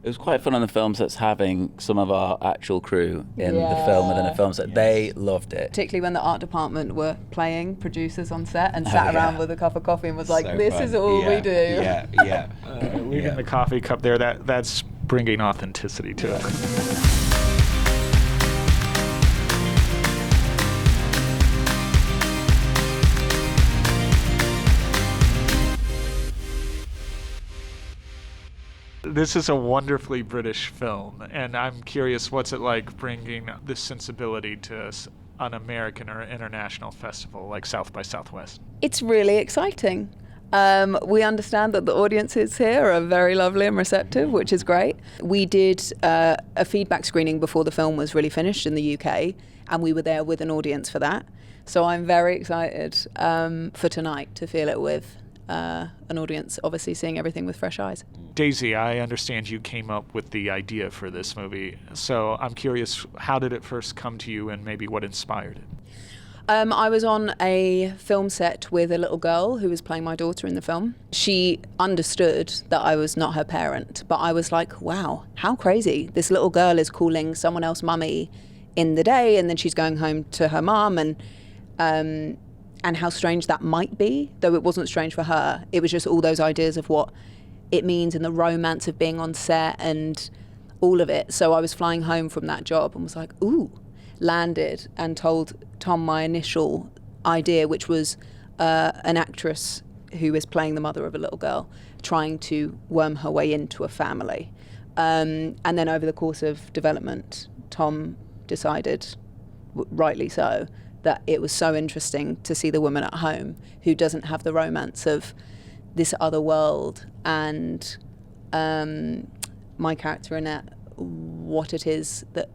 It was quite fun on the film sets having some of our actual crew in the film within a film set. They loved it. Particularly when the art department were playing producers on set and sat around with a cup of coffee and was like, So this fun. is all we do. Yeah. Leaving the coffee cup there, that's bringing authenticity to it. This is a wonderfully British film, and I'm curious, what's it like bringing this sensibility to an American or international festival like South by Southwest? It's really exciting. We understand that the audiences here are very lovely and receptive, which is great. We did a feedback screening before the film was really finished in the UK, and we were there with an audience for that. So I'm very excited for tonight to feel it with an audience, obviously seeing everything with fresh eyes. Daisy, I understand you came up with the idea for this movie. So I'm curious, how did it first come to you and maybe what inspired it? I was on a film set with a little girl who was playing my daughter in the film. She understood that I was not her parent, but I was like, wow, how crazy. This little girl is calling someone else mummy in the day, and then she's going home to her mum, and how strange that might be, though it wasn't strange for her. It was just all those ideas of what it means and the romance of being on set and all of it. So I was flying home from that job and was like, ooh, landed and told Tom my initial idea, which was an actress who is playing the mother of a little girl trying to worm her way into a family. And then over the course of development, Tom decided, rightly so, that it was so interesting to see the woman at home who doesn't have the romance of this other world, and my character Annette, what it is that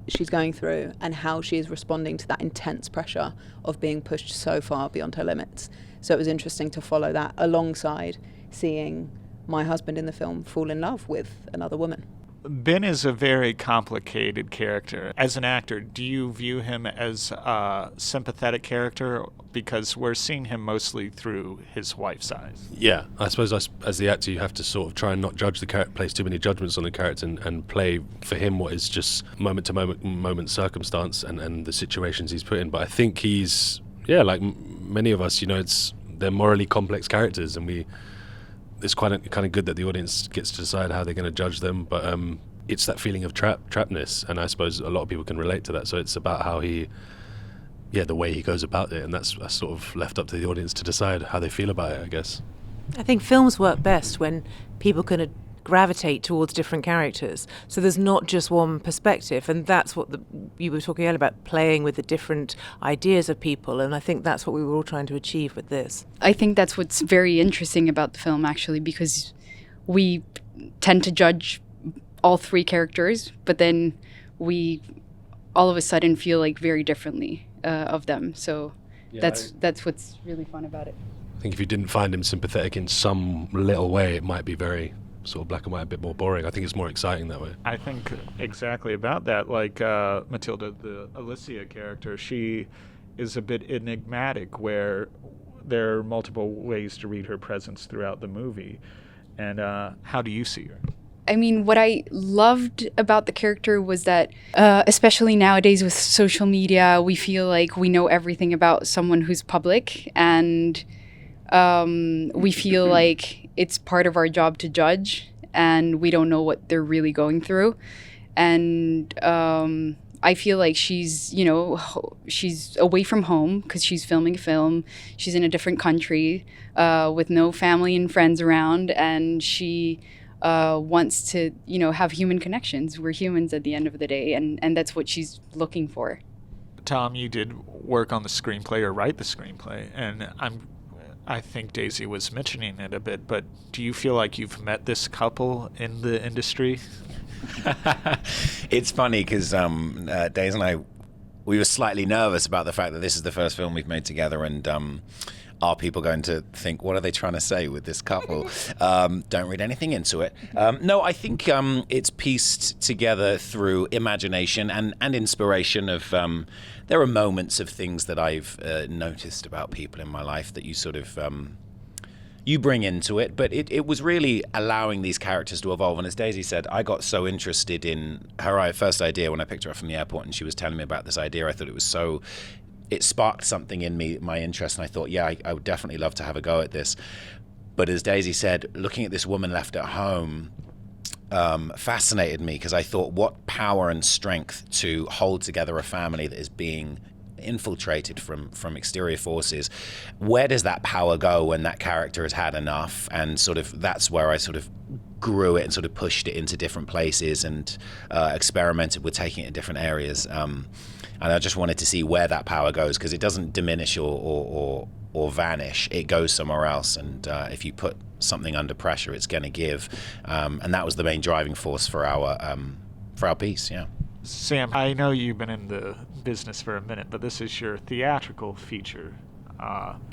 she's going through and how she is responding to that intense pressure of being pushed so far beyond her limits. So it was interesting to follow that alongside seeing my husband in the film fall in love with another woman. Ben is a very complicated character. As an actor, do you view him as a sympathetic character? Because we're seeing him mostly through his wife's eyes. Yeah, I suppose as the actor, you have to sort of try and not judge the character, place too many judgments on the character, and play for him what is just moment to moment circumstance and the situations he's put in. But I think he's, like many of us, they're morally complex characters, and it's kind of good that the audience gets to decide how they're going to judge them, but it's that feeling of trappedness, and I suppose a lot of people can relate to that. So it's about how the way he goes about it, and that's sort of left up to the audience to decide how they feel about it, I guess. I think films work best when people can gravitate towards different characters. So there's not just one perspective, and that's what you were talking earlier about, playing with the different ideas of people, and I think that's what we were all trying to achieve with this. I think that's what's very interesting about the film, actually, because we tend to judge all three characters, but then we all of a sudden feel like very differently of them. So that's what's really fun about it. I think if you didn't find him sympathetic in some little way, it might be very sort of black and white, a bit more boring. I think it's more exciting that way. I think exactly about that. Like Matilda, the Alicia character, she is a bit enigmatic, where there are multiple ways to read her presence throughout the movie. And how do you see her? I mean, what I loved about the character was that, especially nowadays with social media, we feel like we know everything about someone who's public, and we feel like it's part of our job to judge, and we don't know what they're really going through. And I feel like she's away from home because she's filming a film. She's in a different country with no family and friends around, and she wants to, have human connections. We're humans at the end of the day, and that's what she's looking for. Tom, you did work on the screenplay or write the screenplay, and I think Daisy was mentioning it a bit, but do you feel like you've met this couple in the industry? It's funny because Daisy and I, we were slightly nervous about the fact that this is the first film we've made together, and are people going to think, what are they trying to say with this couple? Don't read anything into it. No, I think it's pieced together through imagination and inspiration of... there are moments of things that I've noticed about people in my life that you sort of... you bring into it, but it was really allowing these characters to evolve. And as Daisy said, I got so interested in her first idea when I picked her up from the airport and she was telling me about this idea. I thought it sparked something in me, my interest, and I thought, yeah, I would definitely love to have a go at this. But as Daisy said, looking at this woman left at home fascinated me, because I thought, what power and strength to hold together a family that is being infiltrated from exterior forces. Where does that power go when that character has had enough? And sort of that's where I sort of grew it and sort of pushed it into different places and experimented with taking it in different areas. And I just wanted to see where that power goes, because it doesn't diminish or vanish. It goes somewhere else. And if you put something under pressure, it's going to give. And that was the main driving force for our piece. Yeah. Sam, I know you've been in the business for a minute, but this is your theatrical feature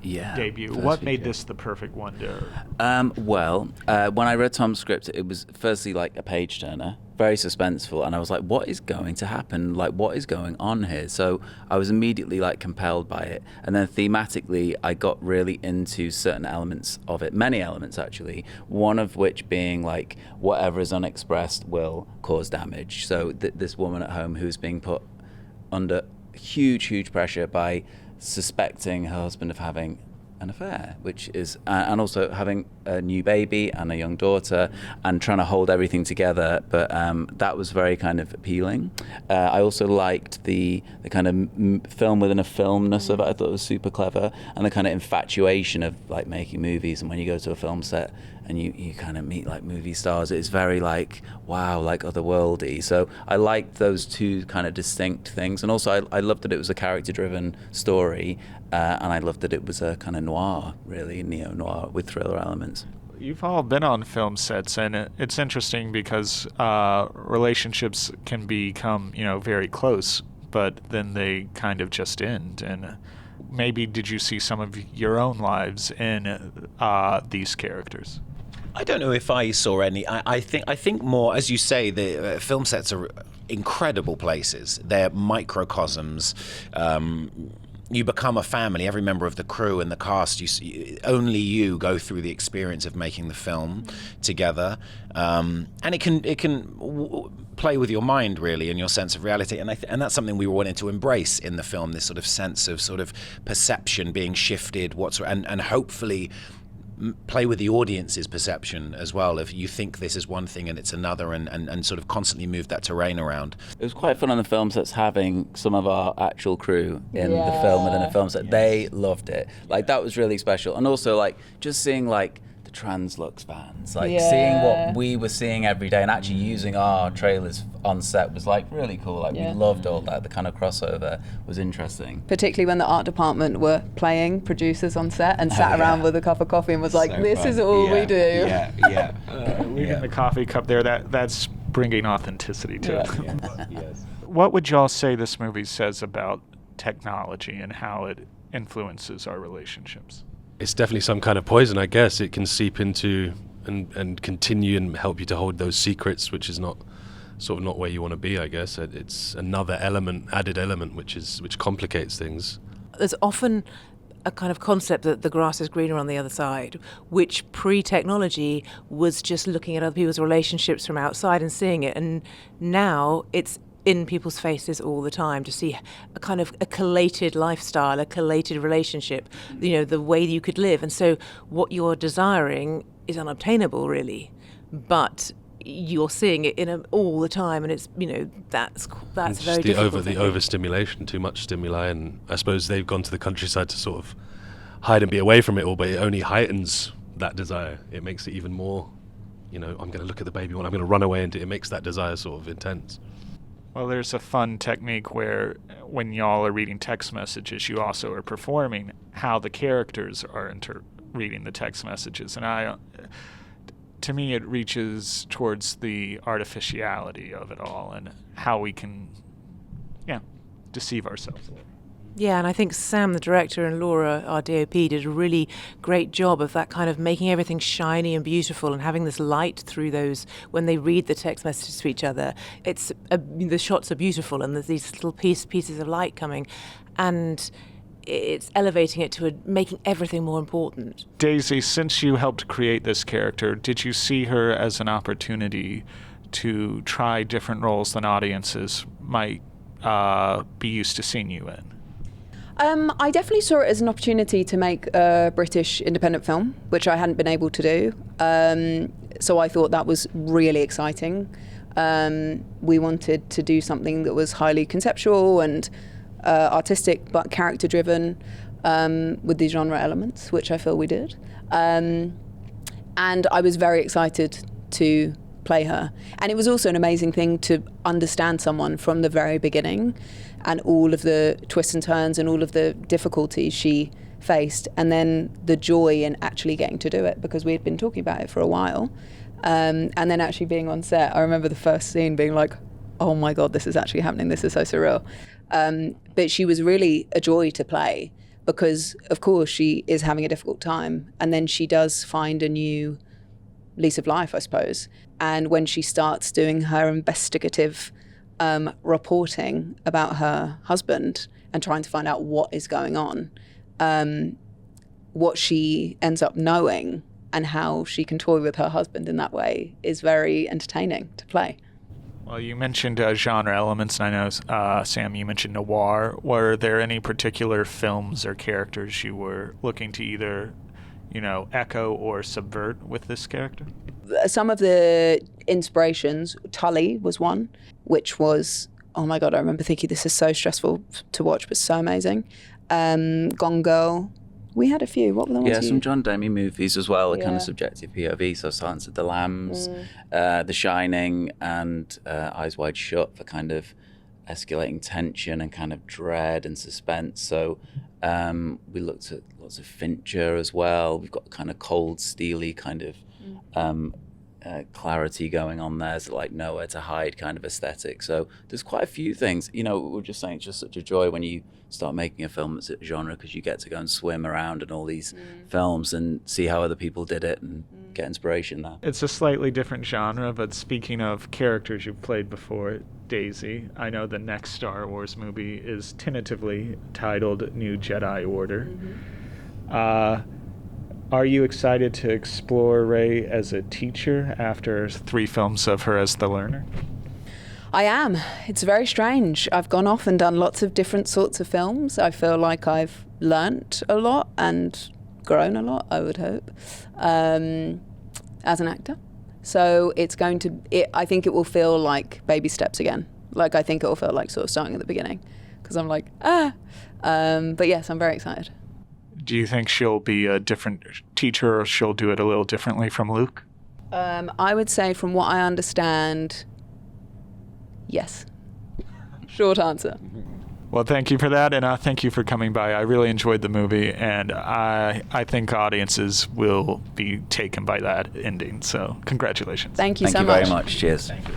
debut. What made this the perfect one to... When I read Tom's script, it was firstly like a page turner, very suspenseful, and I was like, what is going to happen? Like, what is going on here? So I was immediately like compelled by it. And then thematically, I got really into certain elements of it, many elements actually, one of which being like whatever is unexpressed will cause damage. So this woman at home who's being put under huge pressure by suspecting her husband of having an affair, which is and also having a new baby and a young daughter and trying to hold everything together, but that was very kind of appealing. I also liked the kind of film within a filmness of it. I thought it was super clever, and the kind of infatuation of like making movies, and when you go to a film set and you kind of meet like movie stars, it's very like, wow, like otherworldly. So I liked those two kind of distinct things, and also I loved that it was a character-driven story, and I loved that it was a kind of noir, really, neo-noir with thriller elements. You've all been on film sets, and it's interesting because relationships can become, very close, but then they kind of just end. And maybe did you see some of your own lives in these characters? I don't know if I saw any. I think more, as you say, the film sets are incredible places. They're microcosms. You become a family. Every member of the crew and the cast, only you go through the experience of making the film together, and it can play with your mind really and your sense of reality. And that's something we wanted to embrace in the film. This sort of sense of sort of perception being shifted, and hopefully play with the audience's perception as well. If you think this is one thing and it's another, and sort of constantly move that terrain around. It was quite fun on the film sets having some of our actual crew in the film within a film set. Yes. They loved it. Like that was really special. And also like just seeing like the Translux fans, like seeing what we were seeing every day and actually using our trailers on set was like really cool. Like we loved all that. The kind of crossover was interesting. Particularly when the art department were playing producers on set and sat around with a cup of coffee and was like, this is all we do. Leaving the coffee cup there, that's bringing authenticity to it. Yes. What would y'all say this movie says about technology and how it influences our relationships? It's definitely some kind of poison, I guess. It can seep into and continue and help you to hold those secrets, which is not where you want to be, I guess. It's another added element, which complicates things. There's often a kind of concept that the grass is greener on the other side, which pre-technology was just looking at other people's relationships from outside and seeing it. And now it's in people's faces all the time to see a kind of a collated lifestyle, a collated relationship, the way you could live. And so what you're desiring is unobtainable, really, but you're seeing it all the time, and it's that's very difficult. The overstimulation, too much stimuli, and I suppose they've gone to the countryside to sort of hide and be away from it all, but it only heightens that desire. It makes it even more, I'm going to look at the baby one, I'm going to run away, and it makes that desire sort of intense. Well, there's a fun technique where when y'all are reading text messages, you also are performing how the characters are reading the text messages. And to me, it reaches towards the artificiality of it all and how we can, deceive ourselves a little. Yeah, and I think Sam, the director, and Laura, our DOP, did a really great job of that kind of making everything shiny and beautiful and having this light through those when they read the text messages to each other. The shots are beautiful and there's these little pieces of light coming. And it's elevating it to making everything more important. Daisy, since you helped create this character, did you see her as an opportunity to try different roles than audiences might be used to seeing you in? I definitely saw it as an opportunity to make a British independent film, which I hadn't been able to do. So I thought that was really exciting. We wanted to do something that was highly conceptual and artistic, but character-driven, with these genre elements, which I feel we did. And I was very excited to play her. And it was also an amazing thing to understand someone from the very beginning and all of the twists and turns and all of the difficulties she faced, and then the joy in actually getting to do it, because we had been talking about it for a while. And then actually being on set, I remember the first scene being like, oh my God, this is actually happening. This is so surreal. But she was really a joy to play because, of course, she is having a difficult time. And then she does find a new lease of life, I suppose. And when she starts doing her investigative reporting about her husband and trying to find out what is going on, what she ends up knowing and how she can toy with her husband in that way is very entertaining to play. Well, you mentioned genre elements, and I know, Sam, you mentioned noir. Were there any particular films or characters you were looking to either, echo or subvert with this character? Some of the inspirations, Tully was one, which was, oh my God, I remember thinking this is so stressful to watch, but so amazing. Gone Girl. We had a few. What were the ones? Yeah, some John Demme movies as well, a kind Yeah. of subjective POV. So Silence of the Lambs, The Shining, and Eyes Wide Shut for kind of escalating tension and kind of dread and suspense. So we looked at lots of Fincher as well. We've got kind of cold, steely kind of clarity going on there. So like nowhere to hide kind of aesthetic. So there's quite a few things. We were just saying it's just such a joy when you start making a film that's a genre, because you get to go and swim around in all these films and see how other people did it and get inspiration there. It's a slightly different genre, but speaking of characters you've played before, Daisy, I know the next Star Wars movie is tentatively titled New Jedi Order. Are you excited to explore Rey as a teacher after 3 films of her as the learner? I am. It's very strange. I've gone off and done lots of different sorts of films. I feel like I've learnt a lot and grown a lot, I would hope, as an actor. So it's going to, I think it will feel like baby steps again. Like I think it will feel like sort of starting at the beginning, because I'm like, but yes, I'm very excited. Do you think she'll be a different teacher, or she'll do it a little differently from Luke? I would say from what I understand, yes. Short answer. Well, thank you for that, and thank you for coming by. I really enjoyed the movie, and I think audiences will be taken by that ending. So congratulations. Thank you so Thank you much. very much. Cheers. Thank you.